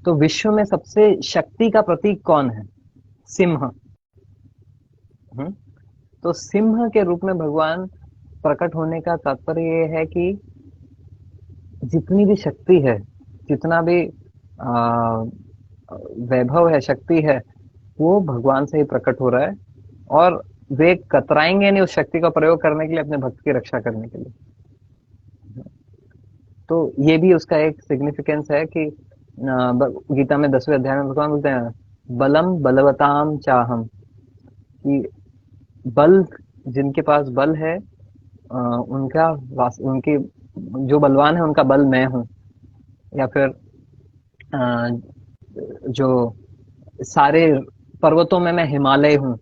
तो विश्व में सबसे शक्ति का प्रतीक कौन है? सिंह। तो सिंह के रूप में भगवान प्रकट होने का तात्पर्य ये है कि जितनी भी शक्ति है, जितना भी वैभव है, शक्ति है, वो भगवान से ही प्रकट हो रहा है, और वे कतराएंगे नहीं उस शक्ति का प्रयोग करने के लिए, अपने भक्त की रक्षा करने के लिए। तो ये भी उसका एक सिग्निफिकेंस है कि गीता में 10वें अध्याय में भगवान बोलते हैं बलम बलवताम चाहम, कि बल, जिनके पास बल है उनकी जो बलवान है उनका बल मैं हूँ। या फिर जो सारे पर्वतों में मैं हिमालय हूँ।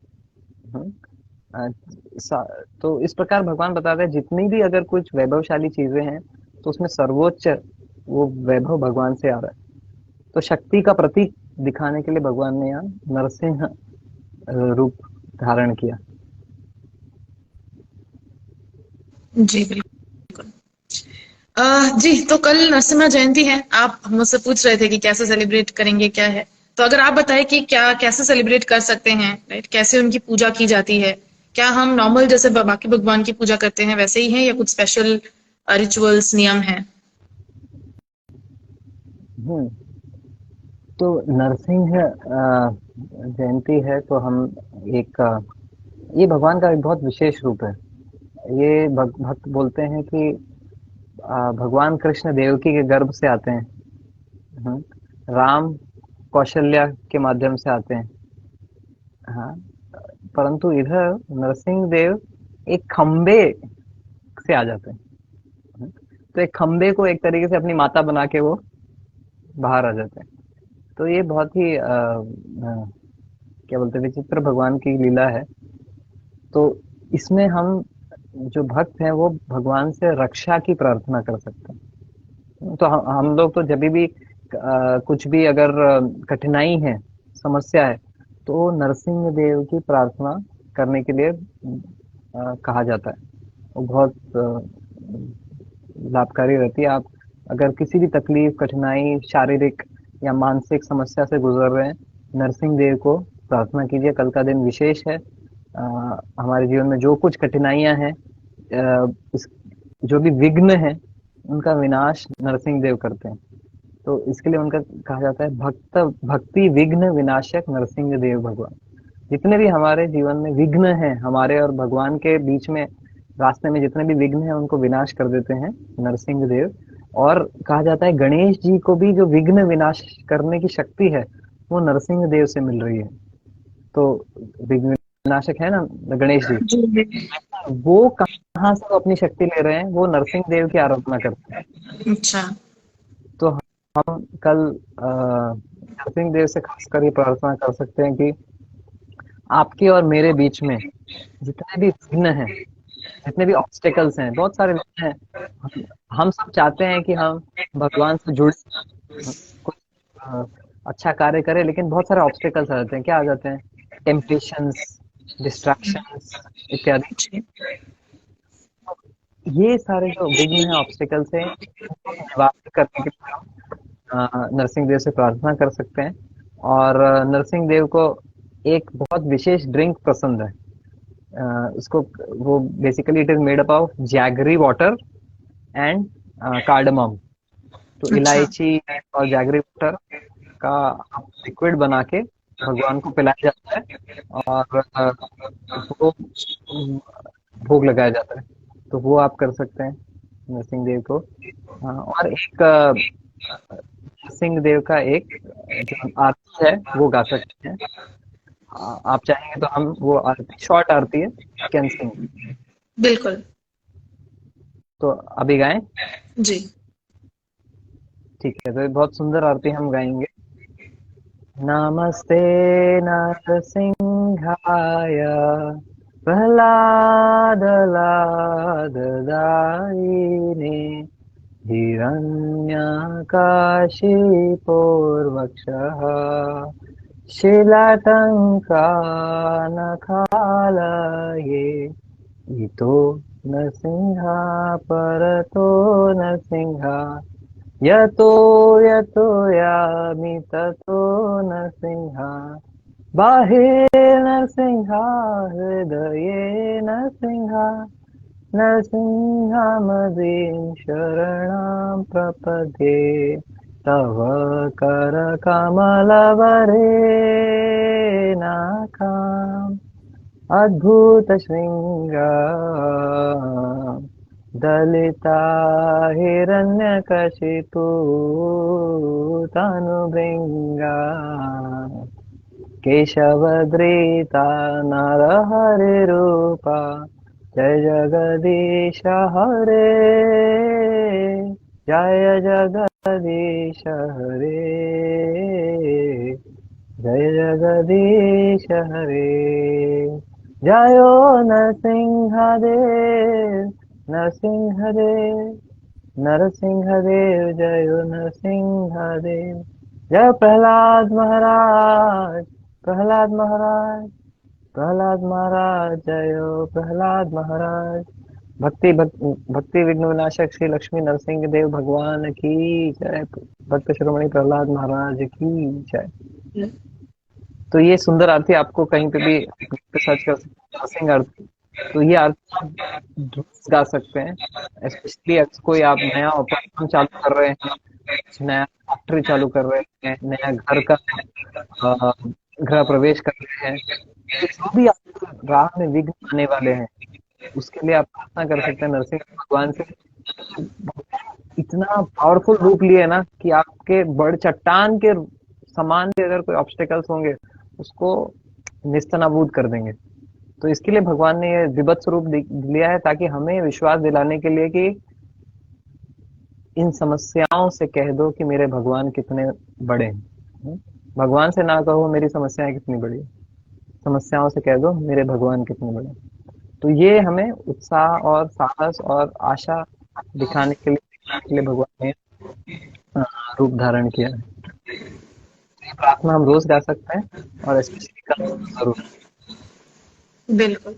तो इस प्रकार भगवान बताते हैं जितनी भी अगर कुछ वैभवशाली चीजें हैं तो उसमें सर्वोच्च वो वैभव भगवान से आ रहा है। तो शक्ति का प्रतीक दिखाने के लिए भगवान ने यहाँ नरसिंह रूप धारण किया। जी बिल्कुल। जी, तो कल नरसिम्हा जयंती है, आप मुझसे पूछ रहे थे कि कैसे सेलिब्रेट करेंगे, क्या है, तो अगर आप बताएं कि क्या कैसे सेलिब्रेट कर सकते हैं, राइट, कैसे उनकी पूजा की जाती है, क्या हम नॉर्मल जैसे बाकी भगवान की पूजा करते हैं वैसे ही हैं या कुछ स्पेशल रिचुअल्स नियम हैं? हम्म तो नरसिंह जयंती है तो हम एक ये भगवान का एक बहुत विशेष रूप है। ये भक्त बोलते हैं कि भगवान कृष्ण देवकी के गर्भ से आते हैं। राम कौशल्या के माध्यम से आते हैं। हाँ, परंतु इधर नरसिंह देव एक खंबे से आ जाते हैं। तो एक खंबे को एक तरीके से अपनी माता बना के वो बाहर आ जाते हैं। तो ये बहुत ही क्या बोलते हैं, विचित्र भगवान की लीला है। तो इसमें हम जो भक्त हैं वो भगवान से रक्षा की प्रार्थना कर सकते हैं। तो हम लोग तो जब भी कुछ भी अगर कठिनाई है, समस्या है, तो नरसिंह देव की प्रार्थना करने के लिए कहा जाता है। वो बहुत लाभकारी रहती है। आप अगर किसी भी तकलीफ, कठिनाई, शारीरिक या मानसिक समस्या से गुजर रहे हैं, नरसिंह देव को प्रार्थना कीजिए। कल का दिन विशेष है। हमारे जीवन में जो कुछ कठिनाइयां हैं, इस जो भी विघ्न है, उनका विनाश नरसिंह देव करते हैं। तो इसके लिए उनका कहा जाता है भक्ति विघ्न विनाशक नरसिंह देव भगवान। जितने भी हमारे जीवन में विघ्न हैं, हमारे और भगवान के बीच में रास्ते में जितने भी विघ्न हैं उनको विनाश कर देते हैं नरसिंह देव। और कहा जाता है गणेश जी को भी जो विघ्न विनाश करने की शक्ति है वो नरसिंह देव से मिल रही है। तो विघ्न विनाशक है ना गणेश जी, जी। वो कहाँ से वो अपनी शक्ति ले रहे हैं? वो नरसिंह देव की आराधना करते हैं। अच्छा। तो हम कल नरसिंह देव से खासकर ये प्रार्थना कर सकते हैं कि आपके और मेरे बीच में जितने भी विघ्न हैं, जितने भी ऑब्स्टेकल्स हैं, बहुत सारे विघ्न हैं। हम सब चाहते हैं कि हम भगवान से जुड़े, कुछ अ, अच्छा कार्य करें, लेकिन बहुत सारे ऑब्स्टेकल्स आ जाते हैं। क्या आ जाते हैं? टेम्पटेशंस, डिस्ट्रैक्शंस इत्यादि। जी। ये सारे जो विघ्न है, ऑब्स्टेकल्स है, इनको निवारण करने के लिए हम नरसिंह देव से प्रार्थना कर सकते हैं। और नरसिंह देव को एक बहुत विशेष ड्रिंक पसंद है। उसको वो basically it is made up of jaggery water and cardamom. तो अच्छा। इलायची और जैगरी वाटर का आप लिक्विड बना के भगवान को पिलाया जाता है। और वो भोग लगाया जाता है। तो वो आप कर सकते हैं नरसिंह देव को। और एक नरसिंह देव का एक जो आरती है वो गा सकते हैं। आप चाहेंगे तो हम वो आरती, शॉर्ट आरती है, कैन सिंग। बिल्कुल। तो अभी गाएं? जी। ठीक है, तो ये बहुत सुंदर आरती हम गाएंगे। नमस्ते नरसिंहाय प्रह्लादलाददायिने हिरण्यकाशिपूर्वक्षः शिलाटङ्कानखालये इतो नरसिंहा परतो नरसिंहा यतो यतो यामि ततो नरसिंहा बाहिर्नरसिंहा हृदये नरसिंहा नरसिंहमदीं शरणं प्रपद्ये तव करकमलवरेणाकाम् अद्भुतशृङ्गा दलिता हिरण्यकशिपु तनुभृङ्गा केशवधृता नरहरिरूपा जय जगदीश हरे जय जगदीश हरे जय जगदीश हरे जयो नरसिंहदेव नरसिंहदेव नरसिंहदेव जयो नरसिंहदेव जय प्रहलाद महाराज प्रहलाद महाराज प्रहलाद महाराज जयो प्रहलाद महाराज भक्ति विघ्न विनाशक श्री लक्ष्मी नरसिंह देव भगवान की जय। भक्त शिरोमणि प्रहलाद महाराज की जय। तो ये सुंदर आरती आपको कहीं पे भी सर्च कर सकते हैं, नरसिंह आरती। तो ये आरती आप रोज गा सकते हैं। स्पेशली अगर कोई आप नया ऑपरेशन चालू कर रहे हैं, कुछ नया फैक्ट्री चालू कर रहे हैं, नया घर का अ, गृह प्रवेश कर रहे हैं, तो जो भी आपके राह में विघ्न आने वाले हैं, उसके लिए आप प्रार्थना कर सकते हैं नरसिंह भगवान से। इतना पावरफुल रूप लिए ना कि आपके बड़ चट्टान के समान भी अगर कोई ऑब्स्टेकल्स होंगे, उसको निस्तनाबूद कर देंगे। तो इसके लिए भगवान ने ये विभत्स रूप लिया है, ताकि हमें विश्वास दिलाने के लिए कि इन समस्याओं से कह दो कि मेरे भगवान कितने बड़े हैं। भगवान से ना कहो मेरी समस्याएं कितनी बड़ी है, समस्याओं से कह दो मेरे भगवान कितने बड़े हैं। तो ये हमें उत्साह और साहस और आशा दिखाने के लिए भगवान ने अ, रूप धारण किया है। ये प्रार्थना हम रोज गा सकते हैं, और स्पेशली कल जरूर। बिल्कुल।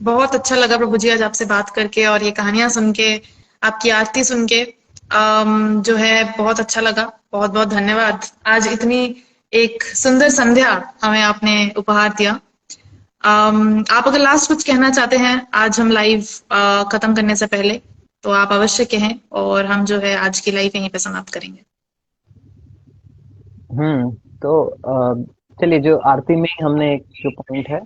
बहुत अच्छा लगा प्रभु जी आज आपसे बात करके और ये कहानियां सुन के, आपकी आरती सुन के जो है बहुत अच्छा लगा। बहुत बहुत धन्यवाद। आज इतनी एक सुंदर संध्या हमें आपने उपहार दिया। आप अगर लास्ट कुछ कहना चाहते हैं आज हम लाइव खत्म करने से पहले, तो आप अवश्य कहें और हम जो है आज की लाइव यहीं पे समाप्त करेंगे। तो चलिए, जो आरती में हमने एक जो पॉइंट है,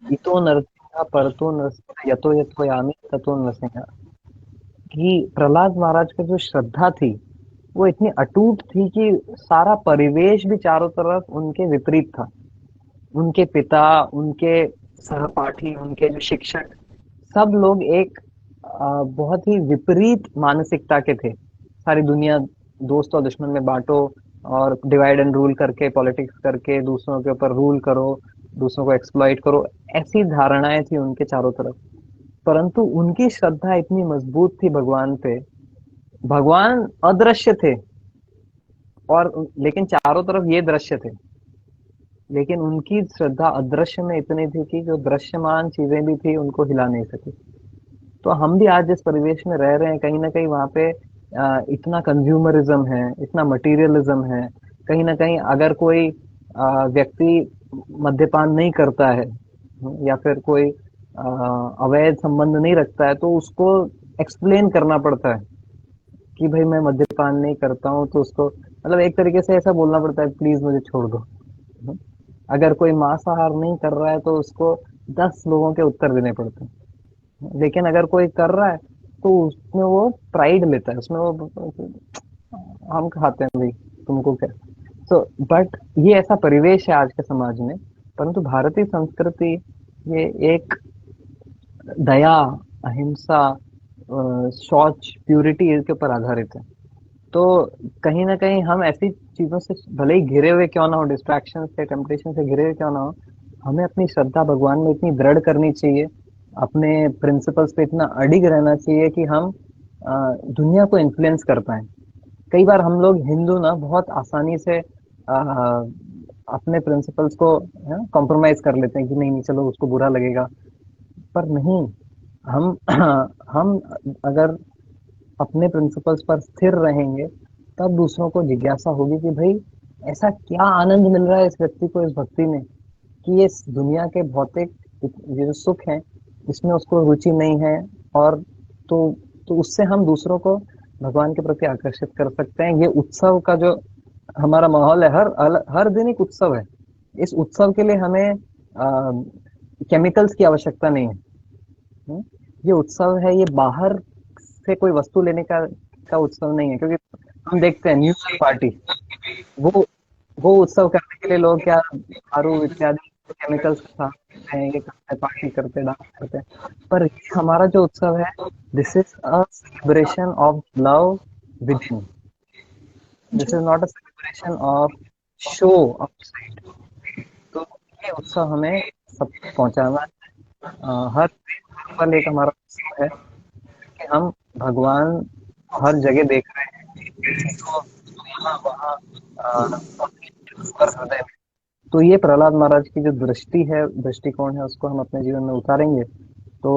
इतो नरसिंहा परतो नरसिंहा यतो यतो यामि ततो नरसिंहा, कि प्रहलाद महाराज का जो श्रद्धा थी वो इतनी अटूट थी कि सारा परिवेश भी चारों तरफ उनके विपरीत था। उनके पिता, उनके सहपाठी, उनके जो शिक्षक, सब लोग एक बहुत ही विपरीत मानसिकता के थे। सारी दुनिया दोस्त और दुश्मन में बांटो, और डिवाइड एंड रूल करके, पॉलिटिक्स करके दूसरों के ऊपर रूल करो, दूसरों को एक्सप्लॉइट करो, ऐसी धारणाएं थी उनके चारों तरफ। परंतु उनकी श्रद्धा इतनी मजबूत थी भगवान पे। भगवान अदृश्य थे, और लेकिन चारों तरफ ये दृश्य थे, लेकिन उनकी श्रद्धा अदृश्य में इतनी थी कि जो दृश्यमान चीजें भी थी उनको हिला नहीं सकी। तो हम भी आज जिस परिवेश में रह रहे हैं, कहीं ना कहीं वहां पे इतना कंज्यूमरिज्म है, इतना मटेरियलिज्म है। कहीं ना कहीं अगर कोई व्यक्ति मद्यपान नहीं करता है, या फिर कोई अवैध संबंध नहीं रखता है, तो उसको एक्सप्लेन करना पड़ता है कि भाई मैं मद्यपान नहीं करता हूँ, तो उसको मतलब एक तरीके से ऐसा बोलना पड़ता है, प्लीज मुझे छोड़ दो। अगर कोई मांसाहार नहीं कर रहा है, तो उसको 10 लोगों के उत्तर देने पड़ते हैं। लेकिन अगर कोई कर रहा है, तो उसमें वो प्राइड लेता है, उसमें वो हम खाते हैं भाई, तुमको क्या। सो बट ये ऐसा परिवेश है आज के समाज में। परंतु भारतीय संस्कृति ये एक दया, अहिंसा, शौच, प्यूरिटी के ऊपर आधारित है। तो कहीं ना कहीं हम ऐसी चीजों से भले ही घिरे हुए क्यों ना हो, डिस्ट्रैक्शन से, टेम्पटेशन से घिरे हुए क्यों ना हो, हमें अपनी श्रद्धा भगवान में इतनी दृढ़ करनी चाहिए, अपने प्रिंसिपल्स पे इतना अडिग रहना चाहिए कि हम दुनिया को इन्फ्लुएंस कर पाए। कई बार हम लोग हिंदू ना बहुत आसानी से अपने प्रिंसिपल्स को कॉम्प्रोमाइज कर लेते हैं कि नहीं नहीं चलो उसको बुरा लगेगा। पर नहीं, हम हम अगर अपने प्रिंसिपल्स पर स्थिर रहेंगे, तब दूसरों को जिज्ञासा होगी कि भाई ऐसा क्या आनंद मिल रहा है इस व्यक्ति को इस भक्ति में, कि ये इस दुनिया के भौतिक ये जो सुख है इसमें उसको रुचि नहीं है। और तो तो उससे हम दूसरों को भगवान के प्रति आकर्षित कर सकते हैं। ये उत्सव का जो हमारा माहौल है, हर दिन एक उत्सव है। इस उत्सव के लिए हमें केमिकल्स की आवश्यकता नहीं है। ये उत्सव है, ये बाहर से कोई वस्तु लेने का उत्सव नहीं है। क्योंकि हम देखते हैं न्यू ईयर पार्टी, वो वो उत्सव करने के लिए लोग क्या दारू इत्यादि केमिकल्स के साथ हैं, ये करते हैं, पार्टी करते हैं, डांस करते हैं। पर ये हमारा जो उत्सव है, this is a celebration of love with in. This is not a celebration of show outside. तो ये उत्सव हमें सब तक पहुंचाना है। हर पल एक हमारा उत्सव है कि हम भगवान हर जगह देख रहे हैं, किसी को यहाँ वहाँ पर हृदय में। तो ये प्रहलाद महाराज की जो दृष्टि है, दृष्टिकोण है, उसको हम अपने जीवन में उतारेंगे, तो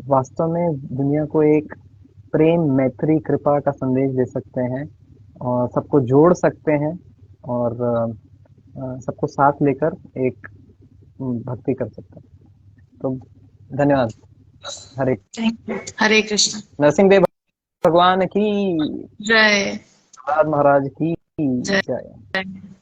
वास्तव में दुनिया को एक प्रेम, मैत्री, कृपा का संदेश दे सकते हैं, और सबको जोड़ सकते हैं। और सबको साथ लेकर एक भक्ति कर सकते हैं। तो धन्यवाद। हरे हरे कृष्ण। नरसिंहदेव भगवान की, जय प्रहलाद महाराज की जय। जय।